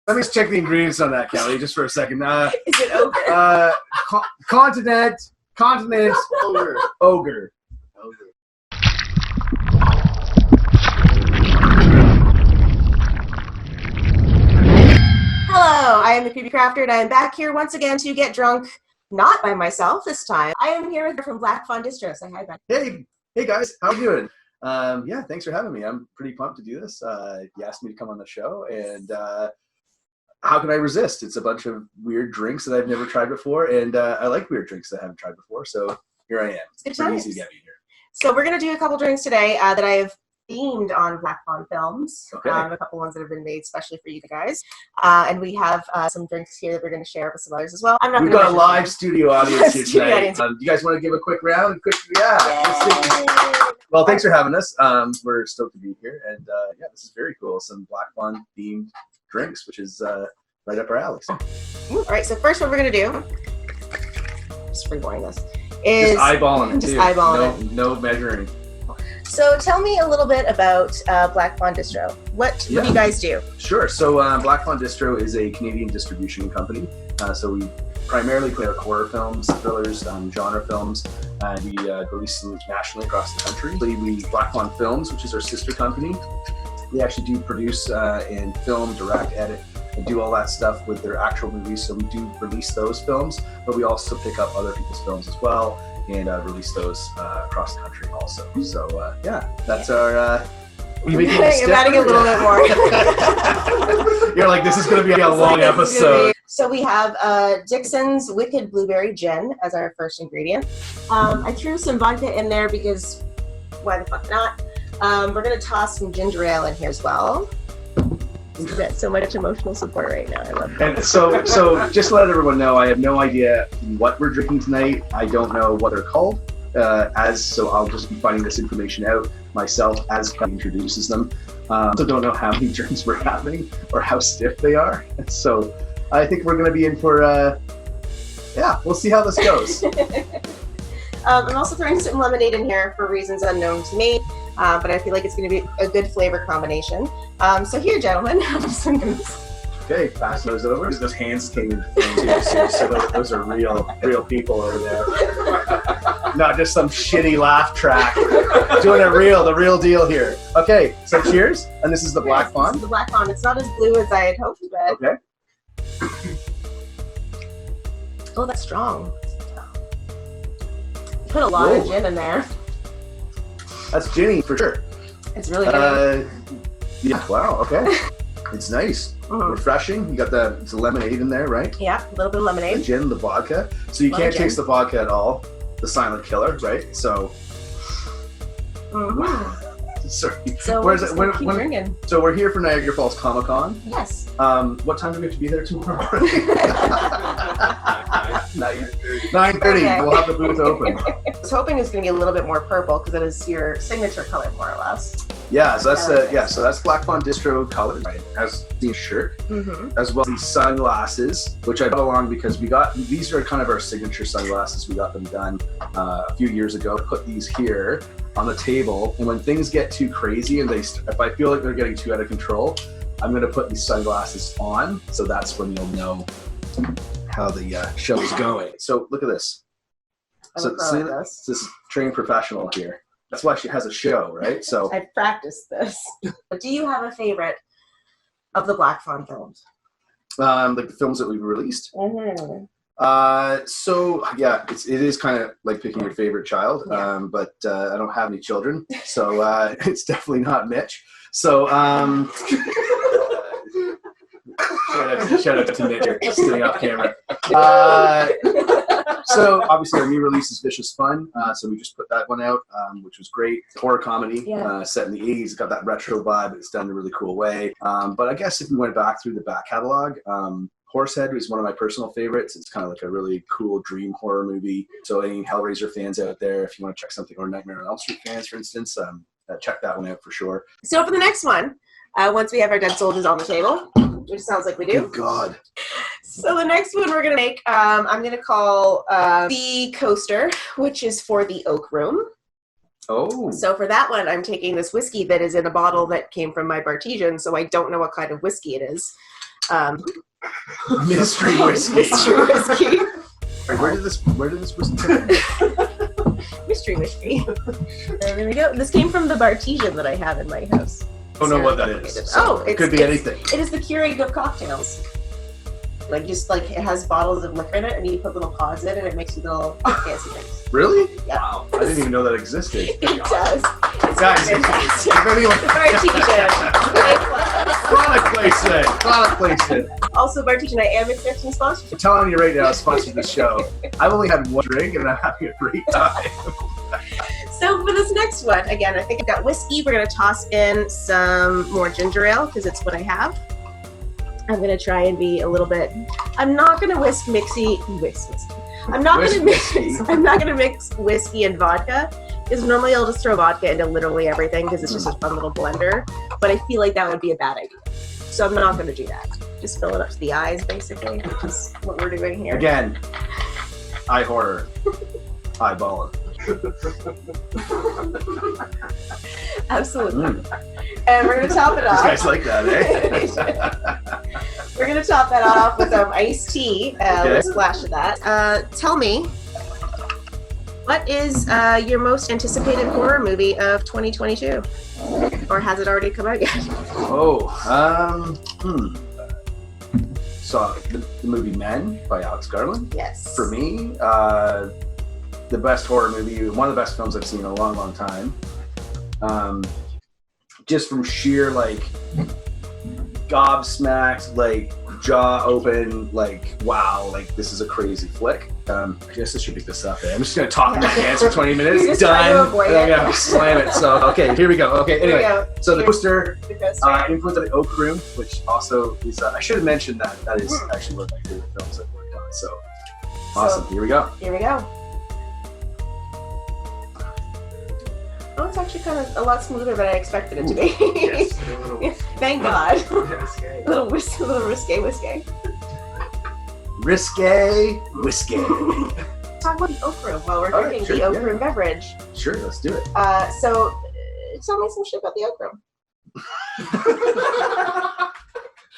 Let me just check the ingredients on that, Kelly, just for a second. Is it ogre? Continent, ogre. Hello, I am the Creepy Crafter, and I am back here once again to get drunk, not by myself this time. I am here with her from Black Fawn Distro. Say hi, Ben. Hey guys, how you doing? Yeah, thanks for having me. I'm pretty pumped to do this. You asked me to come on the show, and how can I resist? It's a bunch of weird drinks that I've never tried before, and I like weird drinks that I haven't tried before, so here I am. It's pretty easy to get me here. So we're going to do a couple drinks today that I have themed on Black Fawn films. Okay. A couple ones that have been made especially for you guys. And we have some drinks here that we're going to share with some others as well. We've got a live studio audience here tonight. Do you guys want to give a quick round? Well, thanks for having us. We're stoked to be here, and yeah, this is very cool. Some Black Fawn themed drinks, which is right up our alley. All right, so first what we're going to do, just free-pouring this, is just eyeballing it, just too. Eyeballing it. No measuring. So tell me a little bit about Black Fawn Distro. What do you guys do? Sure. So Black Fawn Distro is a Canadian distribution company. So we primarily put out horror films, thrillers, genre films. We release them nationally across the country. We Black Fawn Films, which is our sister company. They actually do produce and film, direct, edit, and do all that stuff with their actual movies. So we do release those films, but we also pick up other people's films as well and release those across the country also. So yeah, that's our... I'm adding a little bit more. You're like, this is going to be a long episode. So we have Dixon's Wicked Blueberry Gin as our first ingredient. I threw some vodka in there because why the fuck not? We're going to toss some ginger ale in here as well. That's so much emotional support right now. I love that. And so just to let everyone know, I have no idea what we're drinking tonight. I don't know what they're called. So I'll just be finding this information out myself as Kelly introduces them. So don't know how many drinks we're having or how stiff they are. So I think we're going to be in for, yeah, we'll see how this goes. I'm also throwing some lemonade in here for reasons unknown to me, but I feel like it's going to be a good flavor combination. So here, gentlemen, have some goose. Okay, pass those over. Those hands came in too, so those are real people over there. Not just some shitty laugh track. Doing the real deal here. Okay, so cheers. And this is the Black Fawn. This is the Black Fawn. It's not as blue as I had hoped, but... Okay. Oh, that's strong. Put a lot of gin in there. That's ginny for sure. It's really good. Yeah, wow, okay. It's nice. Refreshing. You got the lemonade in there, right? Yeah, a little bit of lemonade. The gin, the vodka. So you can't taste the vodka at all. The silent killer, right? So. Sorry. So keep drinking. So we're here for Niagara Falls Comic Con. Yes. What time do we have to be there tomorrow? 9:30. Okay. We'll have the booth open. I was hoping it's going to be a little bit more purple because it is your signature color, more or less. Yeah, so that's so that's Black Fawn Distro colors. Right? As the shirt, as well as these sunglasses, which I brought along because these are kind of our signature sunglasses. We got them done a few years ago. I put these here on the table, and when things get too crazy and if I feel like they're getting too out of control, I'm going to put these sunglasses on. So that's when you'll know how the show is going. So look at this. So see this trained professional here. That's why she has a show, right? So I've practiced this. Do you have a favorite of the Black Fawn films? Like the films that we've released. So yeah, it is kind of like picking your favorite child. But I don't have any children, so it's definitely not Mitch. So shout out to Mitch here, sitting off camera. So obviously our new release is Vicious Fun. So we just put that one out, which was great. Horror comedy set in the 80s. It's got that retro vibe. It's done in a really cool way. But I guess if we went back through the back catalog, Horsehead was one of my personal favorites. It's kind of like a really cool dream horror movie. So any Hellraiser fans out there, if you want to check something, or Nightmare on Elm Street fans, for instance, check that one out for sure. So for the next one, once we have our dead soldiers on the table, which sounds like we do. Good God. So the next one we're going to make, I'm going to call the coaster, which is for the Oak Room. Oh. So for that one, I'm taking this whiskey that is in a bottle that came from my Bartesian, so I don't know what kind of whiskey it is. Mystery whiskey. Mystery whiskey. Where did this whiskey come from? Mystery whiskey. There we go. This came from the Bartesian that I have in my house. I don't know what that is. So it could be anything. It is the Keurig of cocktails. Like it has bottles of liquor in it, and you put little pods in it, and it makes you little fancy things. Really? Yeah. Wow. I didn't even know that existed. It does. It's Guys, fantastic. if anyone... Bartesian. Product placement. Also, Bartesian, I am accepting sponsorship. I'm telling you right now, sponsor the show. I've only had one drink, and I'm having a great time. So for this next one, again, I think I've got whiskey. We're going to toss in some more ginger ale, because it's what I have. I'm going to try and be a little bit... I'm not going to I'm not going to mix whiskey and vodka, because normally I'll just throw vodka into literally everything because it's just a fun little blender. But I feel like that would be a bad idea. So I'm not going to do that. Just fill it up to the eyes, basically, which is what we're doing here. Again, iHorror. Eyeballing. Absolutely. And we're going to top it off. These guys like that, eh? We're going to top that off with iced tea. Okay. Let's splash of that. Tell me, what is your most anticipated horror movie of 2022? Or has it already come out yet? Saw the movie Men by Alex Garland. Yes. For me, the best horror movie, one of the best films I've seen in a long, long time. Just from sheer, gobsmacked, jaw open, wow, this is a crazy flick. I guess I should pick this up. I'm just going to talk in my pants for 20 minutes. You're just trying to avoid I'm going to slam it. So, okay, here we go. Okay, anyway. So the poster, influenced by the Oak Room, which also is, I should have mentioned that is actually one of my favorite films I've worked on. So, awesome. Here we go. Here we go. Oh, it's actually kind of a lot smoother than I expected it to be. Yes, Thank God. A little risque whiskey. Risque whiskey. Talk about the Oak Room while we're drinking the Oak Room beverage. Sure, let's do it. So, tell me some shit about the Oak Room.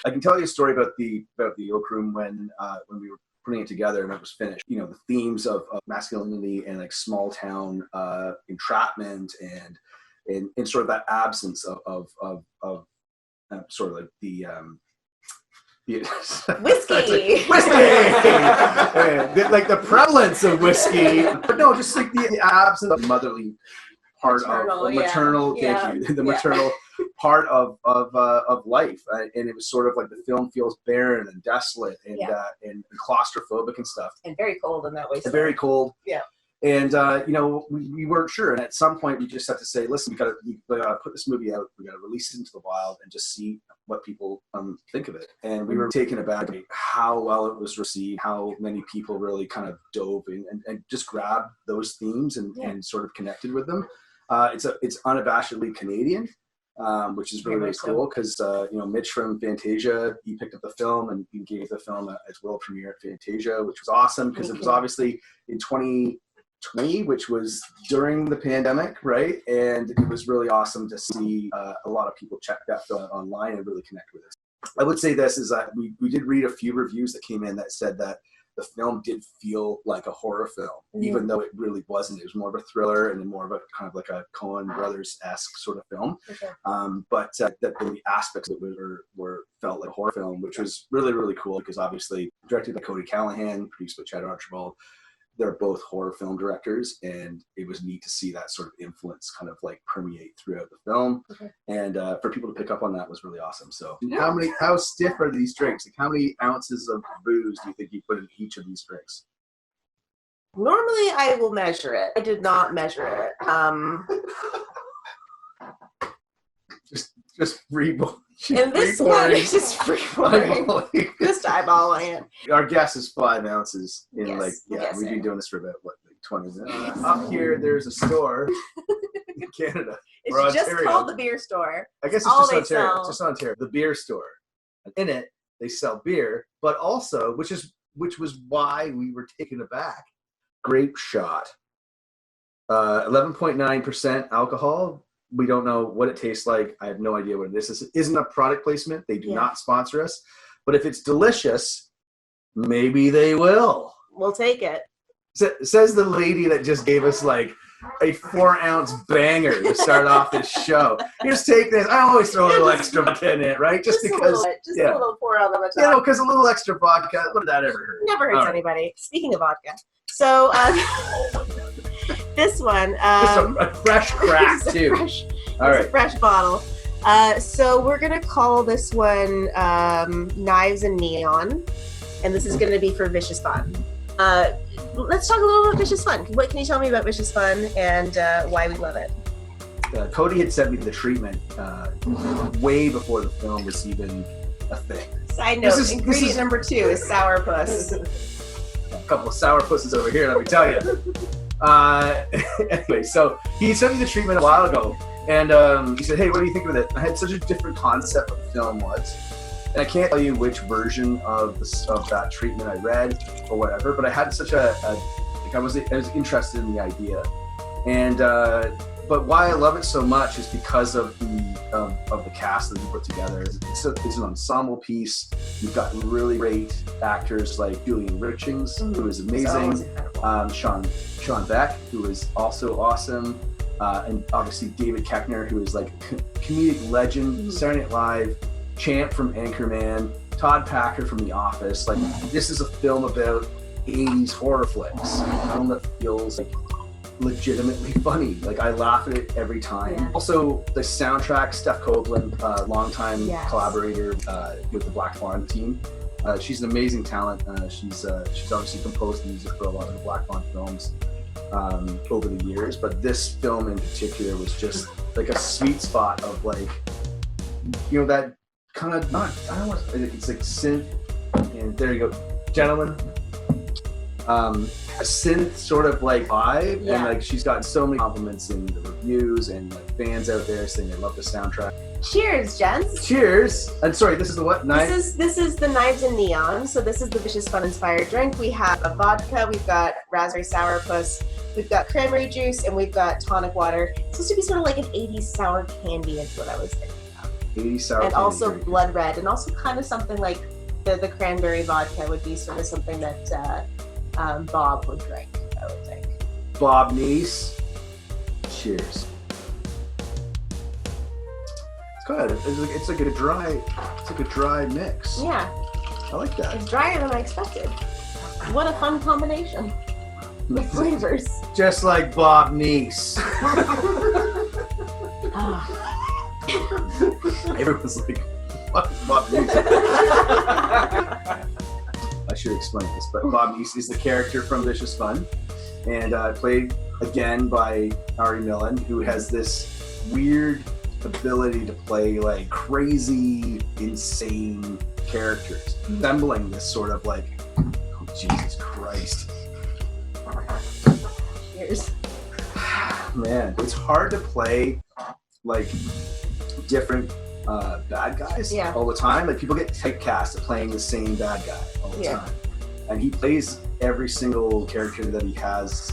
I can tell you a story about the Oak Room when we were putting it together and it was finished. The themes of masculinity and small town entrapment and sort of that absence of sort of the whiskey. The prevalence of whiskey, but no, just the absence of motherly part of maternal. Thank you. The maternal part of life, and it was sort of the film feels barren and desolate and claustrophobic and stuff, and very cold in that way. Very cold. Yeah. And we weren't sure, and at some point we just had to say, listen, we gotta put this movie out. We gotta release it into the wild and just see what people think of it. And we were taken aback by how well it was received, how many people really kind of dove in and just grabbed those themes and sort of connected with them. It's unabashedly Canadian, which is really cool because Mitch from Fantasia, he picked up the film and he gave the film its world premiere at Fantasia, which was awesome because it was obviously in 2020, which was during the pandemic, right? And it was really awesome to see a lot of people check that film out online and really connect with it. I would say this is that we did read a few reviews that came in that said that the film did feel like a horror film, even though it really wasn't. It was more of a thriller and more of a kind of a Coen Brothers-esque sort of film. But that the aspects that were felt like a horror film, which was really, really cool because obviously directed by Cody Callahan, produced by Chad Archibald. They're both horror film directors, and it was neat to see that sort of influence kind of permeate throughout the film. And for people to pick up on that was really awesome. So how stiff are these drinks? How many ounces of booze do you think you put in each of these drinks? Normally I will measure it. I did not measure it. Just free and this one is just free pouring. Just eyeballing it. Our guess is 5 ounces. We've guessing. been doing this for about 20 minutes. Up here, there's a store in Canada. It's just called the beer store. I guess it's just Ontario. It's just Ontario. The beer store. In it, they sell beer, but also, which was why we were taken aback. Grape shot. 11.9% alcohol. We don't know what it tastes like. I have no idea what it is. This isn't a product placement. They do not sponsor us. But if it's delicious, maybe they will. We'll take it. Says the lady that just gave us like a 4-ounce banger to start off this show. Just take this. I always throw a little extra vodka in it, right? Just because. A little pour out of the top. Because a little extra vodka, what did that ever hurt? Never hurts anybody. Speaking of vodka. So, this one. Just a fresh crack, too. All right. A fresh bottle. So we're going to call this one Knives and Neon. And this is going to be for Vicious Fun. Let's talk a little about Vicious Fun. What can you tell me about Vicious Fun and why we love it? Cody had sent me the treatment way before the film was even a thing. Side note, ingredient number 2 is sourpuss. A couple of sourpusses over here, let me tell you. Anyway, so he sent me the treatment a while ago, and he said, hey, what do you think of it? I had such a different concept of what the film was. And I can't tell you which version of that treatment I read or whatever, but I had such I was interested in the idea, and but why I love it so much is because of the cast that we put together. It's an ensemble piece. We've got really great actors like Julian Richings, who is amazing, Sean Beck, who is also awesome, and obviously David Koechner, who is like a comedic legend, Saturday Night Live. Champ from Anchorman, Todd Packer from The Office. Like, this is a film about 80s horror flicks. A film that feels like legitimately funny. Like, I laugh at it every time. Yeah. Also, the soundtrack, Steph Copeland, longtime collaborator with the Black Fawn team. She's an amazing talent. She's obviously composed music for a lot of the Black Fawn films over the years, but this film in particular was just like a sweet spot of like, you know, that kind of it's like synth, and there you go, gentlemen. A synth sort of like vibe, and like she's gotten so many compliments in the reviews and like fans out there saying they love the soundtrack. Cheers, gents. Cheers. And sorry, this is the what? This is the Knives and Neon. So this is the Vicious Fun inspired drink. We have a vodka, we've got raspberry sourpuss, we've got cranberry juice, and we've got tonic water. It's supposed to be sort of like an 80s sour candy is what I was thinking. 80s sour and candy also drink. Blood red, and also kind of something like the cranberry vodka would be sort of something that Bob would drink, I would think. Bob Neese. Cheers. It's good. It's like a dry mix. Yeah. I like that. It's drier than I expected. What a fun combination. The flavors. Just like Bob Neese. Everyone's like, what is Bob Neese? I should explain this, but Bob Neese is the character from Vicious Fun, and played again by Ari Millen, who has this weird ability to play like crazy, insane characters, resembling this sort of like, oh Jesus Christ. Cheers. Man, it's hard to play like different bad guys all the time. Like, people get typecast at playing the same bad guy all the time, and he plays every single character that he has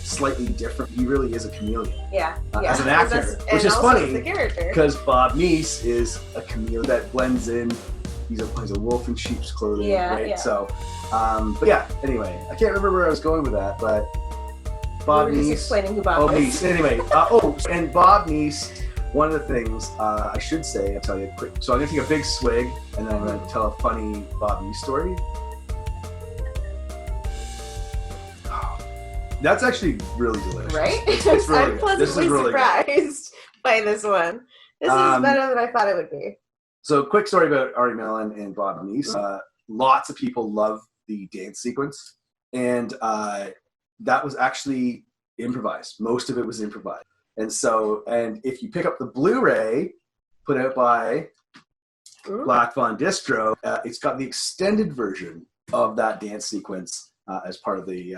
slightly different. He really is a chameleon as an actor, which is funny because Bob Neese is a chameleon that blends in. He's a wolf in sheep's clothing, right? So but yeah, anyway, I can't remember where I was going with that, but Bob Neese. Explaining who Bob is. Neese. Anyway, and Bob Neese. One of the things I should say, I'll tell you quick. So I'm gonna take a big swig, and then I'm gonna tell a funny Bob Neese story. Oh, that's actually really delicious. Right? It's really I'm pleasantly surprised by this one. This is better than I thought it would be. So, quick story about Ari Millen and Bob Neese. Lots of people love the dance sequence, and that was actually improvised. Most of it was improvised. And if you pick up the Blu-ray put out by Black Fawn Distro, it's got the extended version of that dance sequence as part of the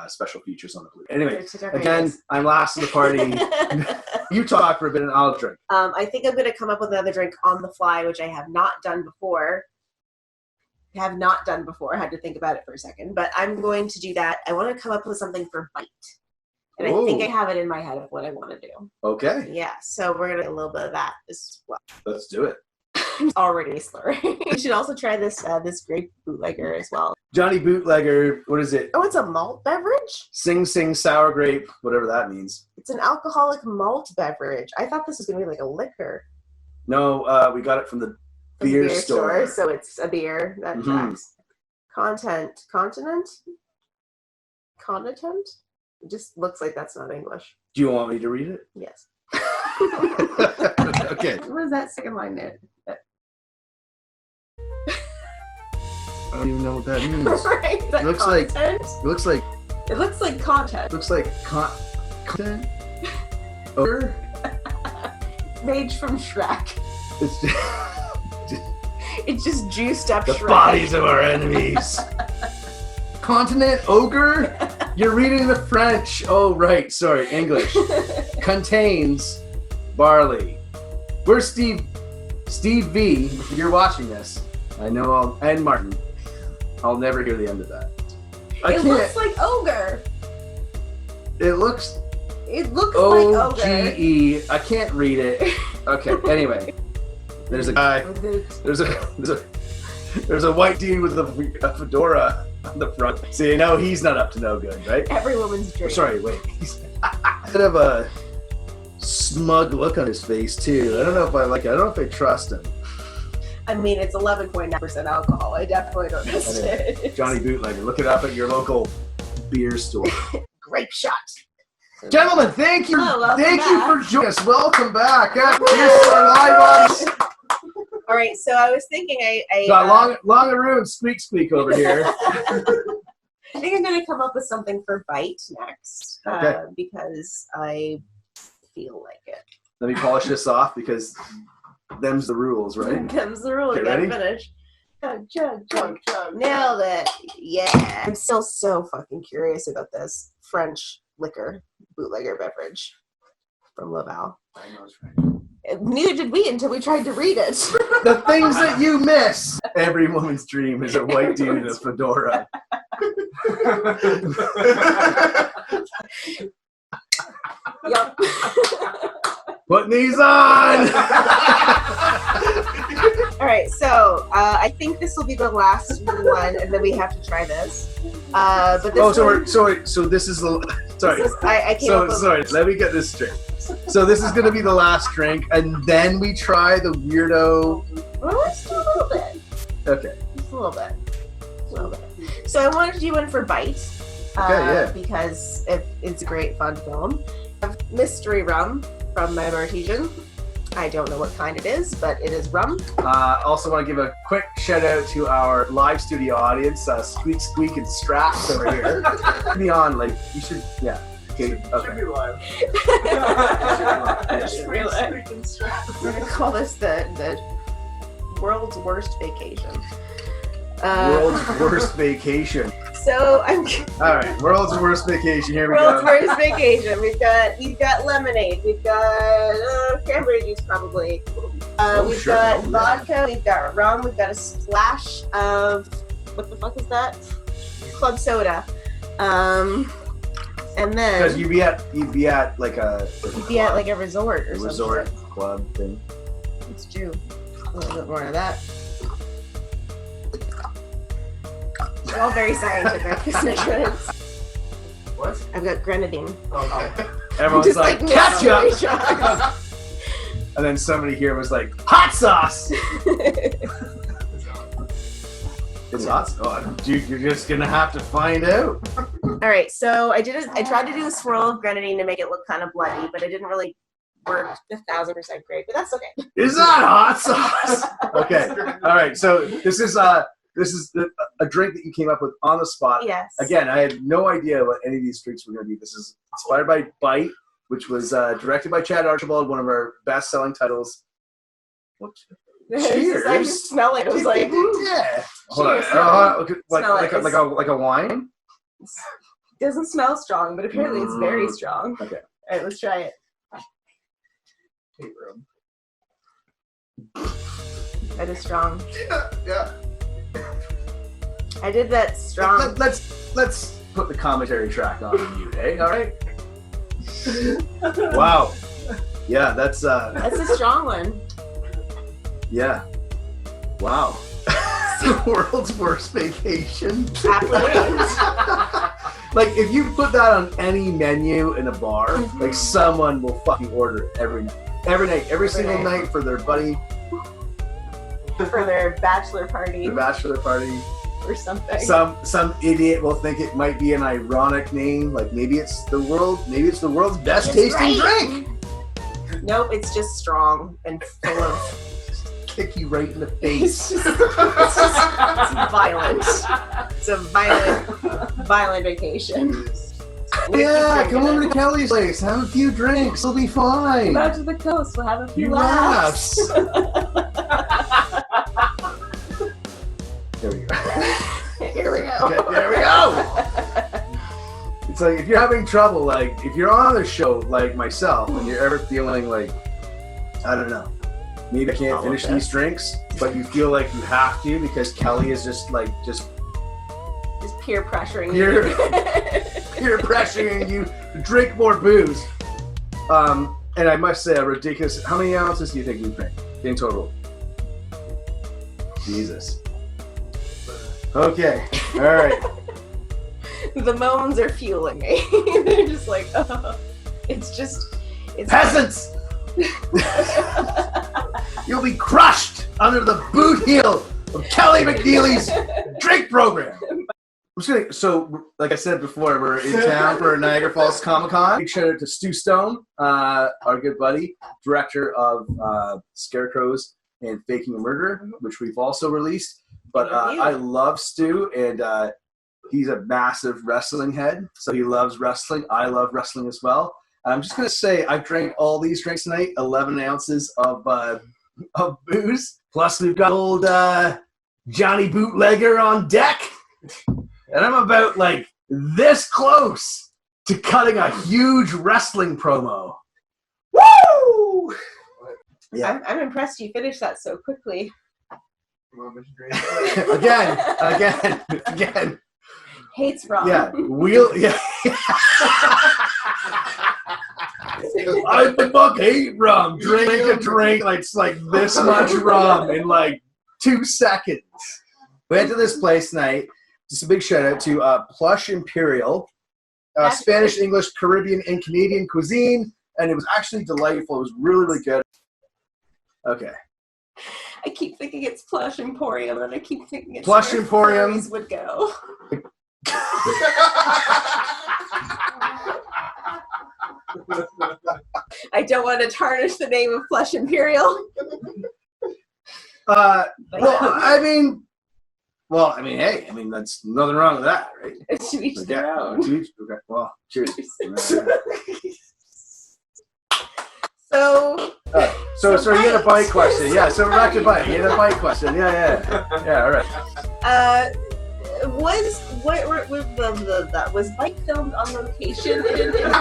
special features on the Blu-ray. Anyway, again, I'm last to the party. You talk for a bit and I'll drink. I think I'm going to come up with another drink on the fly, which I have not done before. I had to think about it for a second, but I'm going to do that. I want to come up with something for Bite. And I think I have it in my head of what I want to do. Okay. Yeah, so we're going to do a little bit of that as well. Let's do it. Already slurring. You should also try this this grape bootlegger as well. Johnny Bootlegger, what is it? Oh, it's a malt beverage? Sing Sing Sour Grape, whatever that means. It's an alcoholic malt beverage. I thought this was going to be like a liquor. No, we got it from the beer store. So it's a beer that tracks. Continent? It just looks like that's not English. Do you want me to read it? Yes. Okay. What is that second line there? I don't even know what that means. Right? It looks content? like. It looks like. It looks like content. Looks like content. Ogre. Made from Shrek. It's just, It's just juiced up the Shrek. bodies of our enemies. Continent ogre. You're reading the French. Oh right, sorry, English. Contains barley. Where's Steve? Steve V. If you're watching this, I know and Martin. I'll never hear the end of that. It looks like ogre. It looks like ogre. O-G-E. I can't read it. Okay, anyway. There's a guy. There's a white dude with a fedora on the front. So you know he's not up to no good, right? Every woman's dream. Sorry, wait. He's kind of a smug look on his face, too. I don't know if I like it. I don't know if I trust him. I mean, it's 11.9% alcohol. I definitely don't trust it. Johnny Bootlegger. Look it up at your local beer store. Grape shot. Gentlemen, thank you. Thank back. you for joining us. Welcome back. Here's our live audience. All right, so I was thinking I got Longaroo and Squeak over here. I think I'm going to come up with something for Bite next because I feel like it. Let me polish this off because them's the rules, right? Them's the rules. Okay, Gotta ready? finish. Chug. Nailed it. Yeah. I'm still so fucking curious about this French liquor bootlegger beverage from Laval. I know it's right. Neither did we until we tried to read it. The things that you miss. Every woman's dream is a white dude in a fedora. Yup. Putting these on. All right, so I think this will be the last one, and then we have to try this. But this so this is the sorry. I came up with, sorry. Let me get this straight. So this is going to be the last drink, and then we try the weirdo. Well, let's do a little bit. Okay. Just a little bit. So I wanted to do one for Bite. Because it's a great fun film. I have mystery rum from my Artesian. I don't know what kind it is, but it is rum. Also want to give a quick shout out to our live studio audience, Squeak and Straps over here. Be on, like you should, yeah. Okay. Should be live. We're gonna call this the world's worst vacation. World's worst vacation. So I'm. All right, world's worst vacation. Here we World's go. worst vacation. We've got lemonade. We've got cranberry juice probably. We've got vodka. We've got rum. We've got a splash of what the fuck is that? Club soda. And then Because you'd be at like a resort or resort something. club thing. Let's do a little bit more of that. They're all very scientific. What? I've got grenadine. Okay. Everyone's Just like, nailed ketchup! three shots. And then somebody here was like, hot sauce! It's hot sauce. You're just gonna have to find out. All right, so I tried to do a swirl of grenadine to make it look kind of bloody, but it didn't really work 1,000% great. But that's okay. Is that hot sauce? Okay. All right. So this is a drink that you came up with on the spot. Yes. Again, I had no idea what any of these drinks were going to be. This is inspired by Bite, which was directed by Chad Archibald, one of our best-selling titles. Cheers. I just smell it. It was like, yeah. Hold Cheers. on. Like a wine. It doesn't smell strong, but apparently it's very strong. Okay. All right, let's try it. That is strong. Yeah. I did that strong. Let's put the commentary track on you, eh? All right. Wow. Yeah, that's That's a strong one. yeah. Wow. The world's worst vacation. Like, if you put that on any menu in a bar, like, someone will fucking order it every night. Every single night for their buddy. For their bachelor party. Their bachelor party. Or something. Some idiot will think it might be an ironic name, like maybe it's the world's best tasting drink. Nope, it's just strong and full of kick you right in the face. It's violent. It's a violent vacation. Yeah, come over to Kelly's place, have a few drinks, it'll be fine. Go out to the coast, we'll have a few laughs. There we go. Here we go. Okay, there we go. It's like, if you're having trouble, like, if you're on a show like myself and you're ever feeling like, I don't know, maybe I can't finish these drinks, but you feel like you have to because Kelly is just peer pressuring you. Peer pressuring you to drink more booze. And I must say, a ridiculous. How many ounces do you think we drank in total? Jesus. Okay. All right. The moans are fueling me. They're just like, oh, it's peasants. You'll be crushed under the boot heel of Kelly McNeely's drink program. So, like I said before, we're in town for Niagara Falls Comic Con. Big shout out to Stu Stone, our good buddy, director of Scarecrows and Faking a Murder, which we've also released. But I love Stu, and he's a massive wrestling head, so he loves wrestling. I love wrestling as well. I'm just going to say I drank all these drinks tonight, 11 ounces of booze. Plus, we've got old Johnny Bootlegger on deck. And I'm about, like, this close to cutting a huge wrestling promo. Woo! Yeah. I'm impressed you finished that so quickly. Again. Hates rum. Yeah. I fuck hate rum. Drink a drink like it's like this much rum in like 2 seconds. We went to this place tonight. Just a big shout out to Plush Imperial, Spanish, English, Caribbean, and Canadian cuisine, and it was actually delightful. It was really, really good. Okay. I keep thinking it's Plush Emporium, and I keep thinking it's Plush where Emporium furries would go. I don't want to tarnish the name of Plush Imperial. Well, I mean, hey, that's nothing wrong with that, right? To each their own. Okay, well, cheers. So you had a bite question. Yeah, so we're back to bite. You had a bite question. Yeah, all right. Was Bite filmed on location in Dangerville?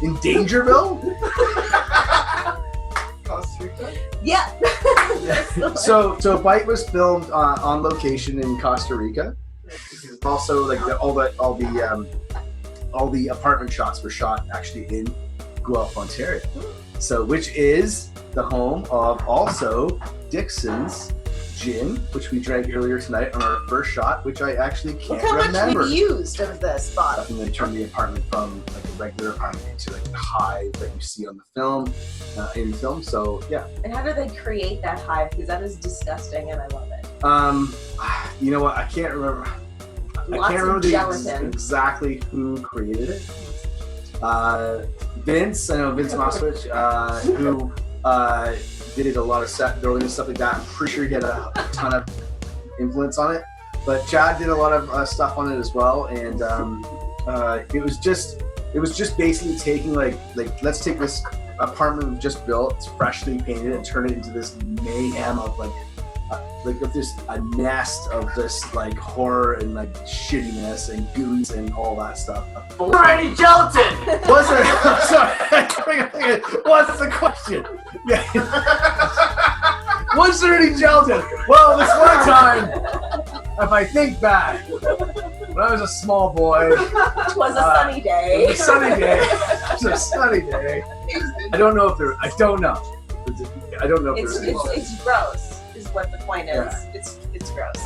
In Dangerville? Costa Rica? Yeah. So Bite was filmed on location in Costa Rica. Also, like all the apartment shots were shot actually in Guelph, Ontario. So, which is the home of also Dixon's gin, which we drank earlier tonight on our first shot, which I actually can't remember. Look how much we've used of this bottle. And they turned the apartment from like a regular apartment into like a hive that you see on the film, in the film. So yeah. And how do they create that hive? Because that is disgusting, and I love it. You know what? I can't remember. Lots I can't remember gelatin. Exactly who created it. Vince, I know Vince Moswich, who did a lot of set building and stuff like that. I'm pretty sure he had a ton of influence on it. But Chad did a lot of stuff on it as well, and it was just basically taking like let's take this apartment we've just built, it's freshly painted, and turn it into this mayhem of just a nest of just like horror and like shittiness and goons and all that stuff. Was there any gelatin? Was there? I'm sorry. What's the question? Yeah. Was there any gelatin? Well, this one time, if I think back, when I was a small boy, it was a sunny day. It was a sunny day. It was a sunny day. I don't know if there. I don't know. I don't know if it's gross. point is, it's gross.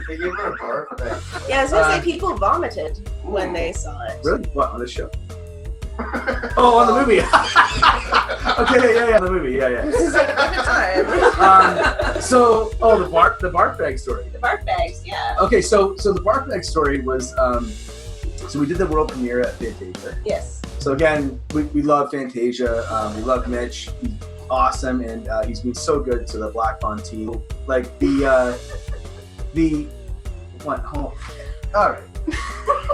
They gave her a barf bag. Yeah, I was gonna say people vomited when they saw it. Really? What, on this show? Oh, on the movie. Okay, yeah, the movie, yeah. This is like a good time. So, the barf bag story. The barf bags, yeah. Okay, so the barf bag story was, so we did the world premiere at Fantasia. Yes. So again, we love Fantasia. We love Mitch. He's awesome, and he's been so good to the Black Fawn team. Like what? Oh, all right.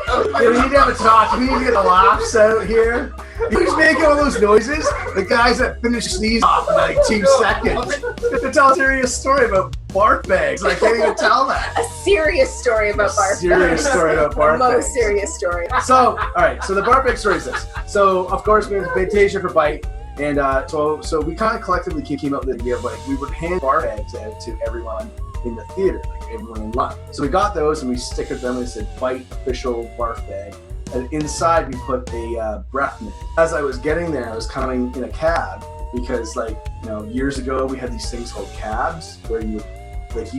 Yeah, we need to have a talk. We need to get the laughs out here. Who's making all those noises? The guys that finished sneezing off in like 2 seconds. To tell a serious story about barf bags. I can't even tell that. A serious story about barf bags. Serious story about barf bags. The most serious story. So, all right. So the barf bag story is this. So, of course, we have Fantasia for Bite. And so we kind of collectively came up with the idea of like we would hand barf bags out to everyone in the theater, like everyone in line. So we got those and we stickered them and it said Bite official barf bag. And inside we put a breath mint. As I was getting there, I was coming in a cab because years ago we had these things called cabs where you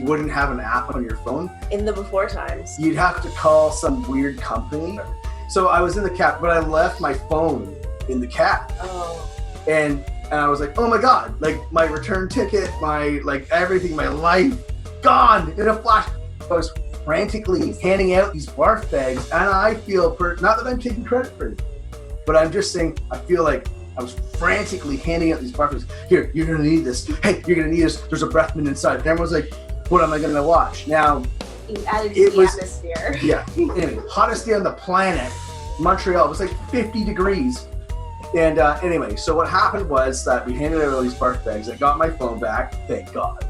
wouldn't have an app on your phone. In the before times. You'd have to call some weird company. So I was in the cab, but I left my phone in the cab. Oh. And I was like, oh my God, like my return ticket, my everything, my life, gone in a flash. I was frantically handing out these barf bags, and I feel, not that I'm taking credit for it, but I'm just saying, I feel like I was frantically handing out these barf bags. Here, you're gonna need this. Hey, you're gonna need this. There's a breath mint inside. And everyone's like, what am I gonna watch? Now, you added to the atmosphere. Yeah, anyway, hottest day on the planet, Montreal. It was like 50 degrees. And anyway, so what happened was that we handed out all these barf bags. I got my phone back, thank God.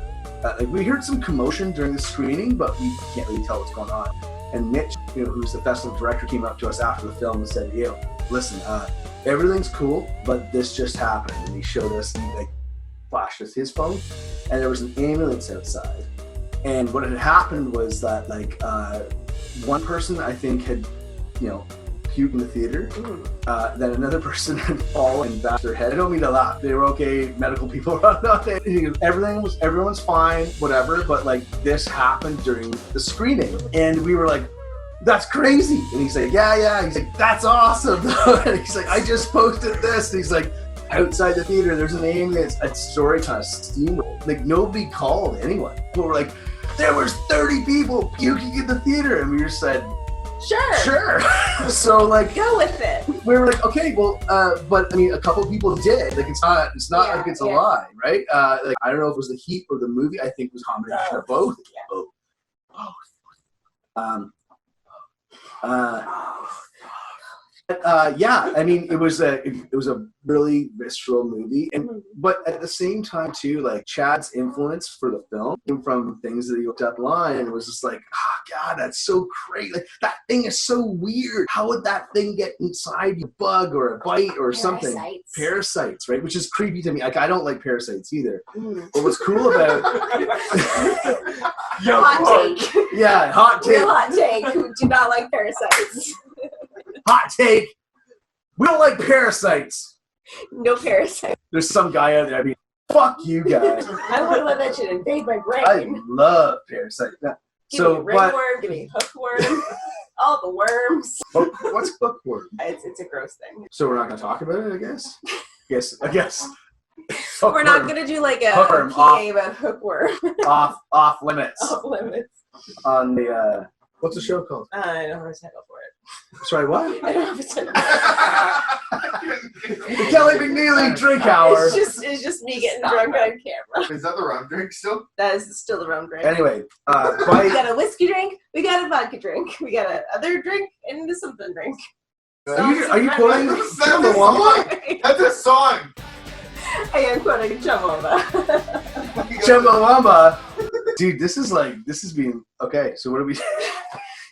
We heard some commotion during the screening, but we can't really tell what's going on. And Mitch, who's the festival director, came up to us after the film and said, listen, everything's cool, but this just happened. And he showed us, he flashed us his phone, and there was an ambulance outside. And what had happened was that one person I think had, puked in the theater. Then another person had fallen and bashed their head. I don't mean to laugh. They were okay. Medical people were out there. Everyone's fine, whatever. But this happened during the screening, and we were like, "That's crazy." And he's like, "Yeah." He's like, "That's awesome." And he's like, "I just posted this." And he's like, outside the theater, there's an ambulance. That story kind of steamrolled. Nobody called anyone. People were like, "There was 30 people puking in the theater," and we just said, Sure. So go with it. We were like, okay, well, but I mean, a couple people did. It's not like it's a lie, right? I don't know if it was the heat or the movie. I think it was a combination of both. I mean, it was a really visceral movie, but at the same time too, Chad's influence for the film came from things that he looked up online, and it was just like, oh God, that's so crazy. That thing is so weird. How would that thing get inside you? Bug or a bite or something? Parasites, right? Which is creepy to me. I don't like parasites either. But what's cool about hot take. Yeah, hot take. Real hot take. Who do not like parasites. Hot take. We don't like parasites. No parasites. There's some guy out there. I mean, fuck you guys. I don't let that shit invade my brain. I love parasites. Give me a ringworm. Give me a hookworm. All the worms. What's hookworm? It's a gross thing. So we're not going to talk about it, I guess? I guess. We're not going to do a hookworm, PA about hookworm. off limits. Off limits. On the, what's the show called? I don't have a title for it. Sorry, what? I don't have a title. The Kelly McNeely Drink Hour. It's just me getting drunk on camera. Is that the rum drink still? That is still the rum drink. Anyway, we got a whiskey drink, we got a vodka drink, we got a other drink, and a something drink. Are you quoting Chumbawamba? That's a song. I am quoting Chumbawamba. Chumbawamba. Dude, this is being okay. So what do we?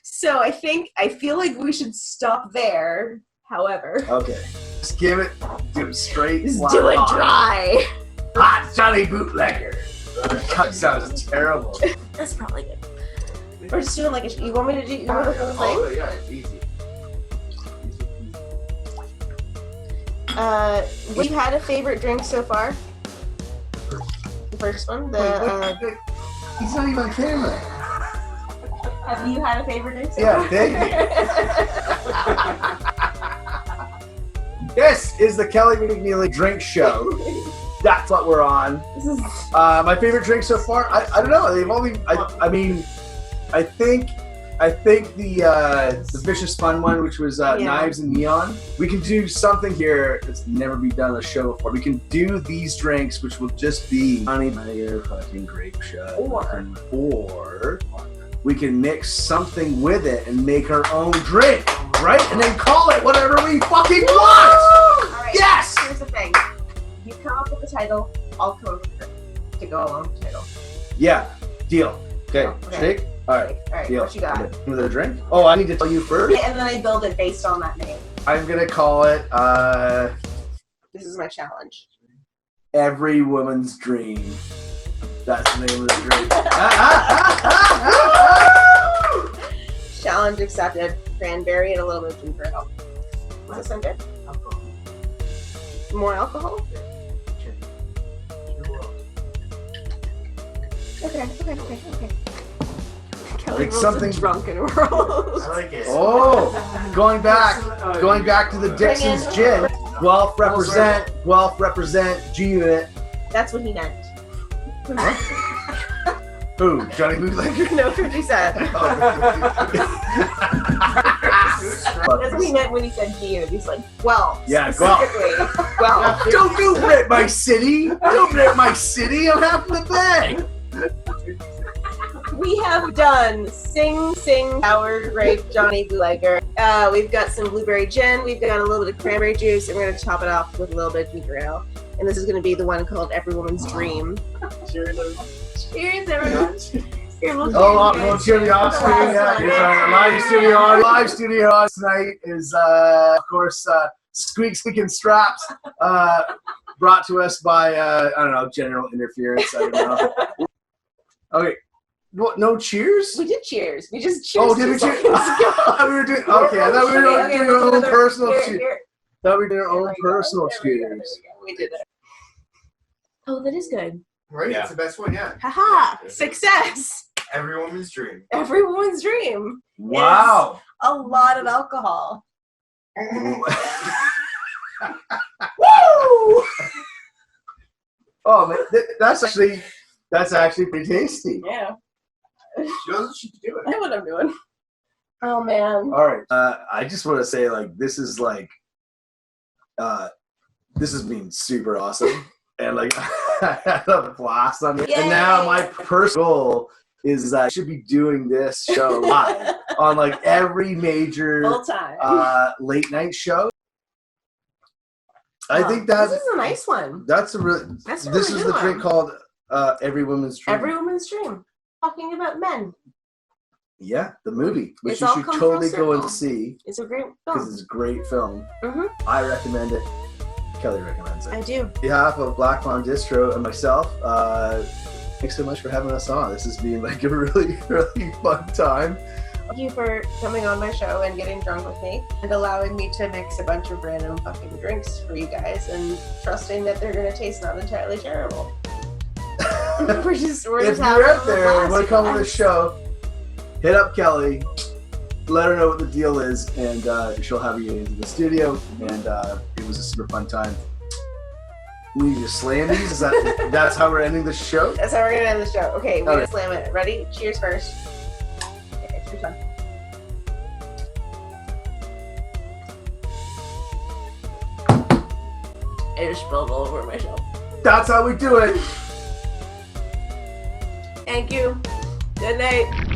So I feel like we should stop there. However, okay, just give it, do it straight. Just do it dry. Hot Johnny Bootlegger. That sounds terrible. That's probably good. We're just doing you want me to do? You want to do Oh yeah, it's easy. Have you had a favorite drink so far? first one. He's not even on camera. Have you had a favorite drink? Yeah, thank you. This is the Kelly McNeely Drink Show. That's what we're on. This is My favorite drink so far. I don't know. They've only. I think the Vicious Fun one, which was Knives and Neon. We can do something here that's never been done on the show before. We can do these drinks, which will just be honey vinegar, fucking grape shot, or we can mix something with it and make our own drink, right? And then call it whatever we fucking want. all right. Yes. Here's the thing. You come up with the title. I'll come up with the drink to go along with the title. Yeah. Deal. Okay. Okay. Shake. All right. All right. Deal. What you got? With a drink? Oh, I need to tell you first. And then I build it based on that name. I'm gonna call it This is my challenge. Every Woman's Dream. That's the name of the drink. Challenge accepted. Cranberry and a little bit of ginger ale. Does that sound good? More alcohol? Okay. Kelly Like Wilson something- drunk in a world. I like it. Oh, going back to the Dixon's Gin. Guelph represent G Unit. That's what he meant. Who? Johnny Bootlegger? No, 50 Cent. That's what he meant when he said G. He's like, well, Yeah, specifically, well. Don't rip my city. Don't rip my city. I'm having the thing. We have done Sing Sour Grape Johnny Bootlegger. We've got some blueberry gin. We've got a little bit of cranberry juice, and we're going to top it off with a little bit of ginger ale. And this is going to be the one called Every Woman's Dream. Cheers, everyone. Here, we'll Oh, cheer the off screen. Yeah, live studio tonight is of course Squeaking Straps, brought to us by I don't know, General Interference. I don't know. Okay, what? No cheers? We did cheers. We just cheers. Oh, did we cheers? We were doing. Okay, I thought we were doing our own personal cheers. Thought we were doing our own personal cheers. We did it. Oh, that is good. Right? Yeah. It's the best one yet. Haha! Success! Every woman's dream. Every woman's dream. Wow. A lot of alcohol. Woo! Oh man, that's actually pretty tasty. Yeah. She knows what she's doing. I know what I'm doing. Oh man. All right, I just want to say this has been super awesome, and I had a blast on it. Yay! And now my personal goal is that I should be doing this show live on every major Full time. late night show. I think this is a nice one. this is good the one. drink called Every Woman's Dream. Every woman's dream. Talking about men. Yeah, the movie, which It's you all should come totally full go and circle. see It's a great because film. it's a great film. Mm-hmm. I recommend it. Kelly recommends it. I do. On behalf of Black Fawn Distro and myself, thanks so much for having us on. This has been a really, really fun time. Thank you for coming on my show and getting drunk with me and allowing me to mix a bunch of random fucking drinks for you guys and trusting that they're going to taste not entirely terrible. we're just If having you're a out there and blast, want to come on the guys. show, hit up Kelly, let her know what the deal is, and she'll have you into the studio. And it was a super fun time. We just slam these. That's how we're ending the show? That's how we're going to end the show. Okay, we're Okay. going to slam it. Ready? Cheers first. Okay, it's your turn. I just spilled all over myself. That's how we do it. Thank you. Good night.